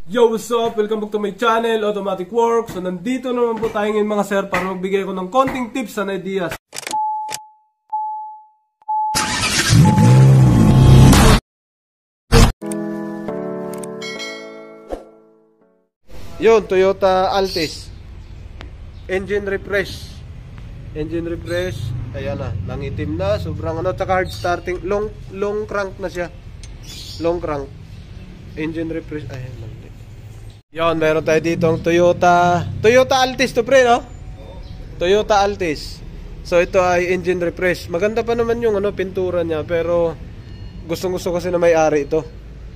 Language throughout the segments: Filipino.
Yo, what's up? Welcome back to my channel, Automatic Works. So, nandito naman po tayo ngayon mga sir para magbigay ko ng konting tips and ideas. Yun, Toyota Altis. Engine refresh. Ayan na, nangitim na, sobrang tsaka hard starting. Long crank na siya. Long crank. Engine refresh, ayan na. Yon, meron tayo dito ang Toyota Altis to pre, no? Toyota Altis. So ito ay engine refresh. Maganda pa naman yung pintura niya, pero gustong-gusto kasi na may-ari ito.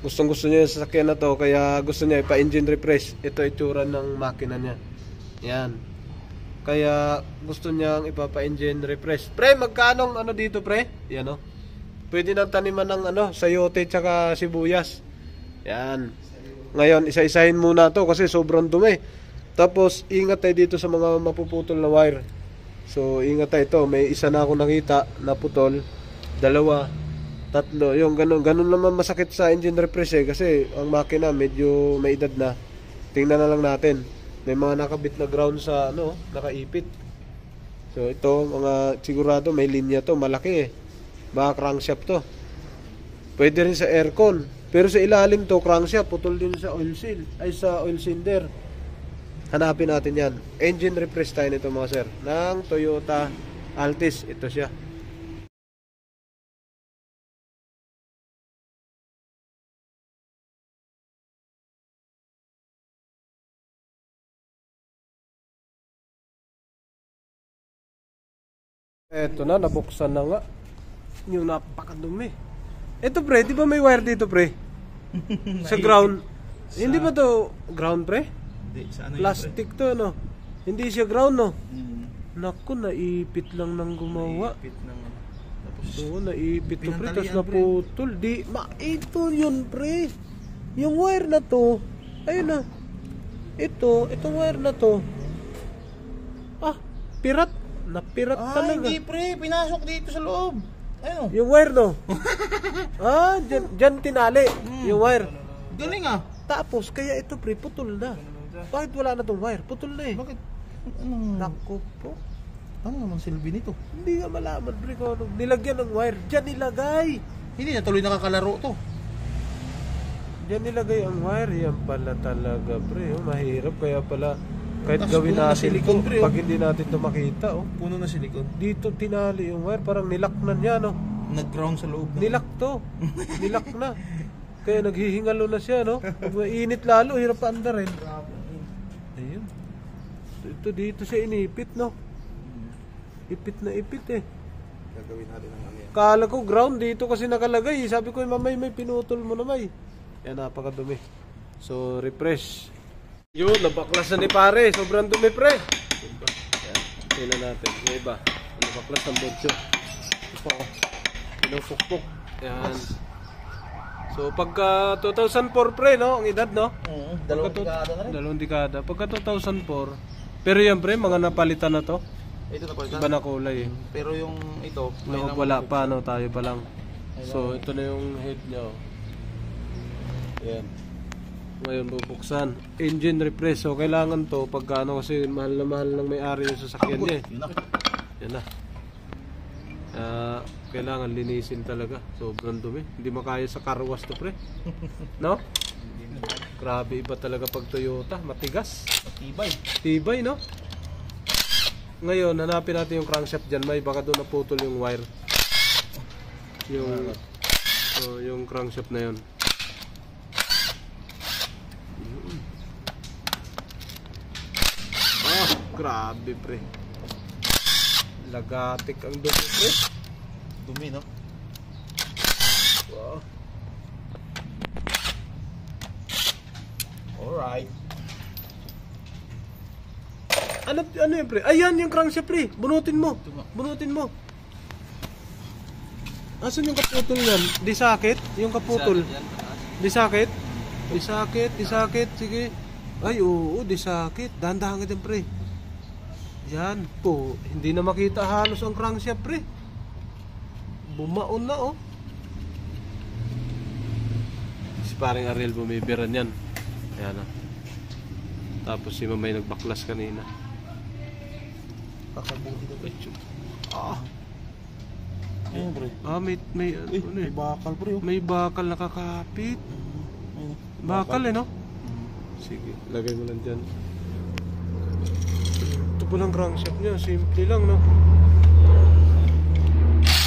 Gustong-gusto niya yung sasakyan na to, kaya gusto niya ipa-engine refresh. Ito itsura ng makina niya. Yan. Kaya gusto niyang ipapa-engine refresh. Pre, magkano dito, pre? Yan, no? Pwede nang taniman ng sayote tsaka sibuyas. Yan. Ngayon, isa-isahin muna to kasi sobrang dumi. Tapos, ingat tayo dito sa mga mapuputol na wire. So, ingat tayo ito. May isa na ako nakita na putol. Dalawa, tatlo. Yung ganun naman masakit sa engine refresh kasi ang makina medyo may edad na. Tingnan na lang natin. May mga nakabit na ground sa nakaipit. So, ito, mga sigurado may linya to. Malaki Baka crankshaft to. Pwede rin sa aircon. Pero sa ilalim to, crankshaft, putol din sa oil seal, sa oil cylinder. Hanapin natin yan. Engine refresh tayo nito mga sir, ng Toyota Altis. Ito siya. Eto na, nabuksan na nga. Yung napakadumi. Ito pre, di ba may wire dito pre? Sa ground. Hindi ba to ground pre? Hindi, sa plastic to Hindi siya ground Naku, naipit lang ng gumawa. Naipit lang. Tapos naipit to pre, tapos naputol. Ito yun pre. Yung wire na to, ayun na. Itong wire na to. Pirat. Napirat talaga. Hindi pre, pinasok dito sa loob. Ayun. Yung wire dyan tinali. Yung wire. Galing Tapos kaya ito pre, putol na. Bakit wala na tong wire? Putol na Bakit? Naku po. Ano naman silbi nito? Hindi nga malaman pre kung nilagyan ng wire. Dyan nilagay. Hindi na tuloy nakakalaro to. Dyan nilagay ang wire. Yan pala talaga pre. Mahirap kaya pala. Kahit gawin natin silikon, pre, pag hindi natin ito makita puno na silikon. Dito tinali yung wire. Parang nilak na niya Nag-ground sa loob Nilak to. Nilak na. Kaya naghihingalo na siya Pag mainit lalo, hirap pa andarin. Ayun. Ito dito siya inipit Ipit na ipit Gagawin natin ang yan. Kala ko ground dito kasi nakalagay. Sabi ko mamay may pinutol mo namay. Yan napakadumi. So refresh. Yun, nabaklas na ni pare. Sobrang dumi pre. Yan, tingnan natin. Yung iba, nabaklas ng bodyo. Pinufukpok. Yan. So pagka 2004 pre ang edad Dalawang dekada na rin. Dalawang dekada. Pagka 2004. Pero yan pre, mga napalitan na to. Ito napalitan. Iba na kulay Pero yung ito, wala pa tayo pa lang. So ito na yung head niya. Yan. Ngayon bubuksan. Engine refresh. So kailangan to pagka kasi mahal na mahal ng may-ari yung sasakyan niya Yan na. Kailangan linisin talaga. Sobrang dumi. Hindi makaya sa car wash to pre. No? Grabe iba talaga pag Toyota. Matigas. Tibay Ngayon hanapin natin yung crankshaft dyan. May baka doon naputol yung wire. Yung crankshaft na yun. Grabe pre. Lagatik ang dumi pre. Dumi Wow. Alright. Ano yun pre? Ayan yung crankshaft pre. Bunutin mo. Asan yung kaputol yan? Di sakit? Yung kaputol. Di sakit? Sige. Ay oo, di sakit. Dahan-dahan ka dyan pre. Yan po, hindi na makita halos ang crankshaft pre. Bumaon na Si paring Ariel bumibiran yan. Ayan o. Tapos si Mamay nagbaklas kanina. Kakabuti ko, pre. Ayun, pre. May May bakal, pre. may bakal nakakapit. Ayun. Bakal no? Sige, lagay mo lang dyan. Ito po lang crankshaft niya, simple lang no?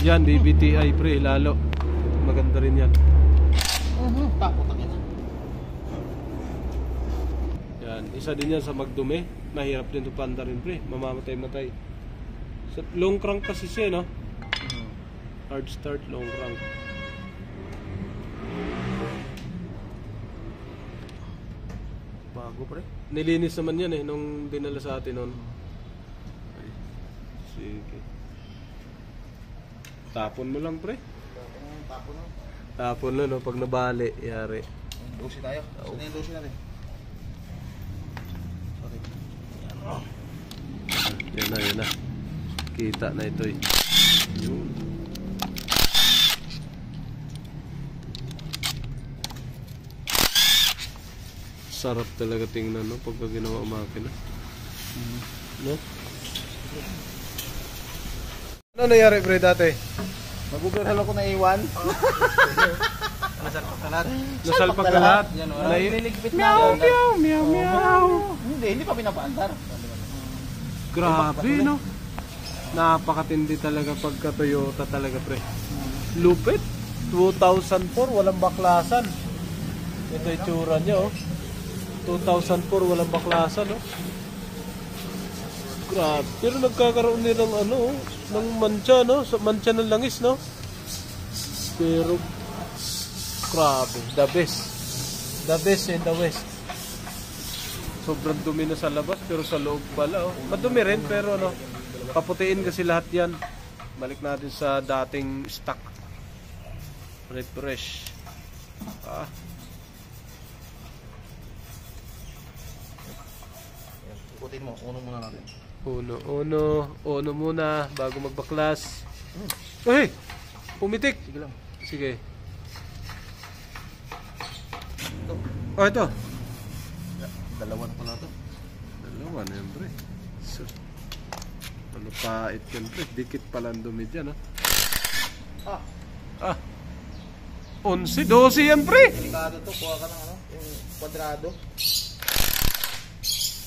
Yan, BBTI pre, lalo. Maganda rin yan. Takot ang ina. Yan, isa din yan sa magdumi. Mahirap din ito panda rin pre, mamamatay-matay. Long crank kasi siya no? Hard start, long crank. Bago, pre. Nilinis naman yan nung dinala sa atin nun. Ay, sige. Tapon mo lang pre. Tapon na. Tapon no, pag nabali, yari. Dosi tayo. Saan yung dosi natin? Sorry. Yan na. Kita na ito Yun. Sarap talaga tingnan no, pagka ginawa ang makina. No? Ano nangyari pre dati? Mag-overhaul ako na iwan. Nasalpak na lahat. Nasalpak na lahat? Nililigpit na. Meow. Hindi pa pinapaandar. Grabe no? Napakatindi talaga pagka Toyota talaga pre. Lupit. 2004, walang baklasan. Ito yung tsura niya 2004, walang baklasan Grabe. Pero nagkakaroon din ng ng mancha mancha ng langis Pero grabe, the best in the West. Sobrang dumi na sa labas pero sa loob pala madumi rin pero paputiin kasi lahat yan. Balik natin sa dating stock. Refresh. Ikutin mo, uno muna natin. Uno muna bago magbaklas. Uy! Pumitik! Sige lang. Sige. Ito. Dalawa na pala ito. Dalawa na yan, pre. So, ano pait yan, pre? Dikit pala ang dumi dyan, 11, 12 yan, pre! Delikado to, kuha ka ng yung kwadrado.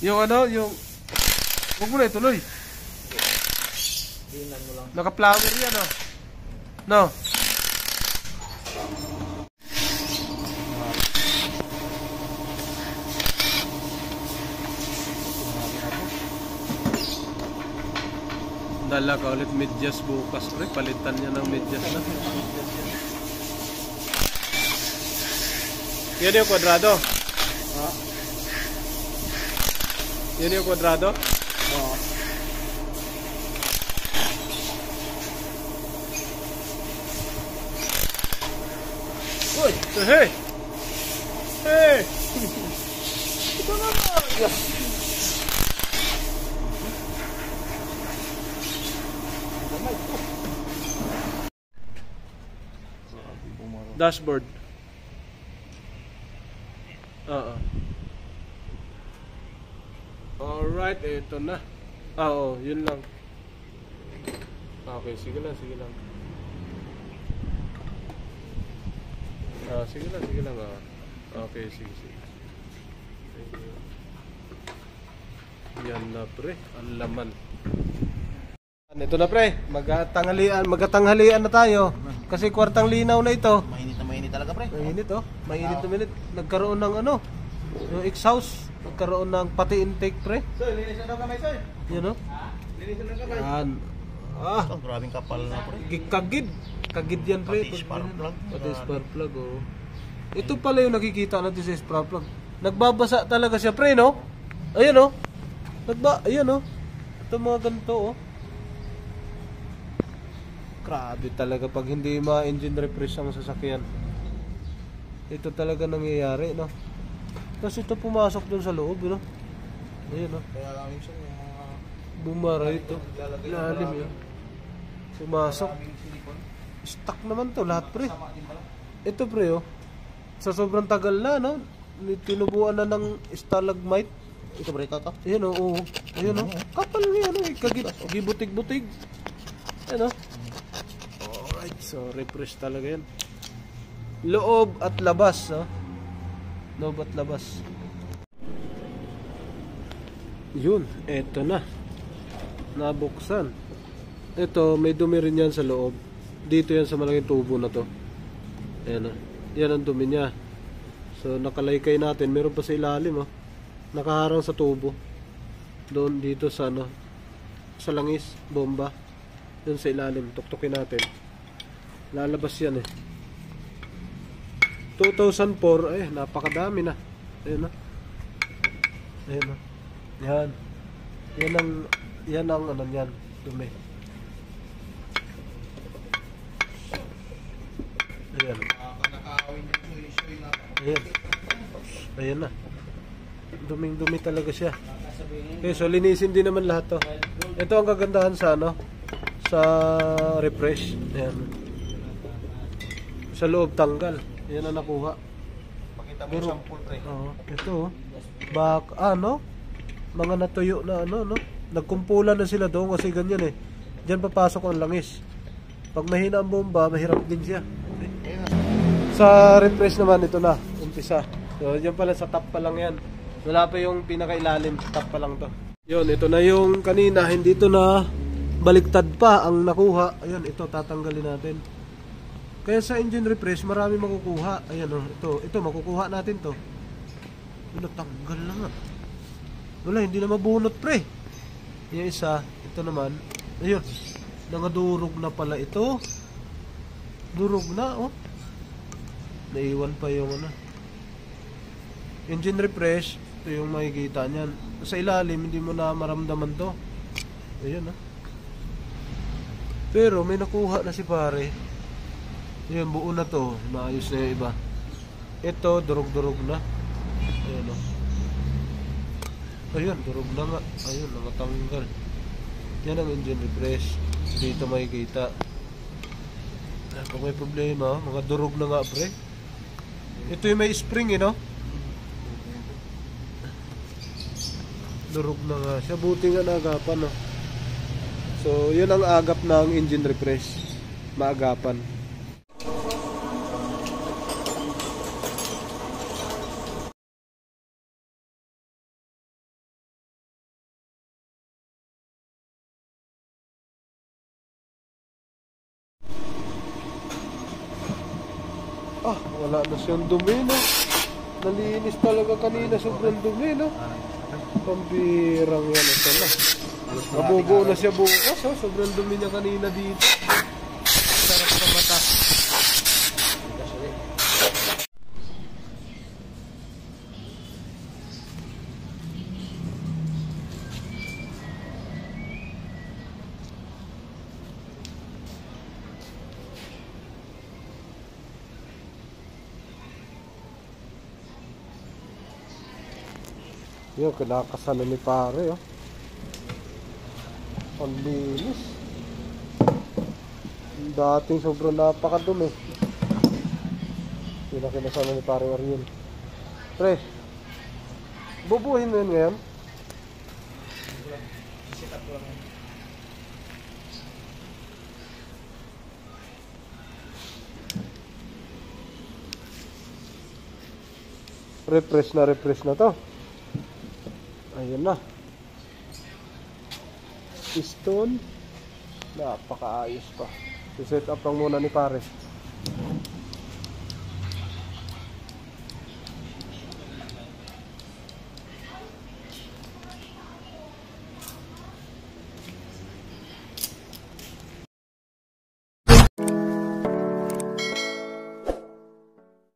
Yung huwag mo na ituloy. Tingnan mo lang. Naka-flower yan, No? Dala ka ulit medyas bukas, pre. Palitan niya ng medyas na. Yan yung kwadrado. Yan yung kwadrado. Uy! Hey! Hey! Ito naman! Dashboard. Alright, ito na. Oo, yun lang. Okay, sige lang. Sige lang. Okay, sige. Yan na pre, ang laman. Ito na pre, magatanghalian na tayo. Kasi kwartang linaw na ito. Mainit talaga pre. Mainit mainit na minute. Nagkaroon ng yung exhaust. Nagkaroon ng pati intake pre. Sir, linisan daw kamay sir. Yan Linisan daw kamay. Yan. Ito, grabing kapal na pre. Kagid yan pre. Pati spark plug. Pati spark plug Ito pala yung nakikita natin sa spark plug. Nagbabasa talaga siya pre Ayan ayan Ito mga ganito Grabe talaga pag hindi ma-engine refresh ang sasakyan. Ito talaga nangyayari Kasi ito pumasok dun sa loob Ayan Kaya lang minsan yung mga bumara ito. Lalim yan. Pumasok. Stuck naman to lahat pre. Ito pre sa sobrang tagal na tinubuan na ng stalagmite. Ito ba ito? Ayan o, ayan o. Kapal nga yan o, gibutig-butig. Ayan o. Alright, so refresh talaga yan. Loob at labas, no? Loob at labas. Yun, eto na. Nabuksan. Ito, may dumi rin yan sa loob. Dito yan sa malaking tubo na to. Ayan o. Yan ang dumi niya. So, nakalaykay natin. Meron pa sa ilalim, oh. Nakaharang sa tubo. Doon dito sa ano, sa langis, bomba. Doon sa ilalim, tuktukin natin. Lalabas yan eh. 2004, napakadami na. Ayun na. Ayun na. Yan. Yan ang ano yan, dumi. Ayan. Ayan. Ayan na. Duming-dumi talaga siya. Okay, so linisin din naman lahat to. Ito ang kagandahan sa ano, sa refresh. Ayan. Sa loob tanggal. Ayan ang nakuha. Pakita mo yung sample, pre. Ito. Mga natuyo na ano, no? Nagkumpulan na sila doon kasi ganyan eh. Diyan papasok ang langis. Pag mahina ang bomba, mahirap din siya. Sa refresh naman, ito na. Umpisa. So, diyan pala sa top pa lang yan. Wala pa yung pinakailalim, top pa lang to. Yun, ito na yung kanina, hindi ito na baliktad pa ang nakuha. Ayun, ito tatanggalin natin. Kaya sa engine refresh, marami makukuha. Ayan o, ito makukuha natin to. Natanggal na nga. Wala, hindi na mabunot, pre. Yung isa, ito naman. Ayun, nangadurog na pala ito. Durog na, oh. Naiwan pa yung ano. Engine refresh, ito yung makikita niyan. Sa ilalim, hindi mo na maramdaman to. Ayun, ah. Pero may nakuha na si pare. Ayun, buo na to. Maayos na yung iba. Ito, durog-durog na. Ayun, oh. Ayun, durog na nga. Ayun, nakatanggal. Yan ang engine refresh. Dito makikita. Kung may problema, mga durog na nga, pre. Ito yung may spring, no? Durog na nga siya. Buti nga naagapan, no? So, yun ang agap ng engine refresh. Maagapan. Wala na siyang dumi, no? Nalinis talaga kanina, sobrang dumi, no? Pambirang yan, ito na. Nabubuo na siya bukas, oh. Sobrang dumi niya kanina dito. Sarap sa mata. Yun, kinakasala ni pare, oh. Ang linis. Dating sobrang napakadumi. Yun ang kinasala ni pare Ariel. Pre, bubuhin mo yun ngayon? Refresh na to. Ayun na. Piston. Napakaayos pa. I-set up lang muna ni pare.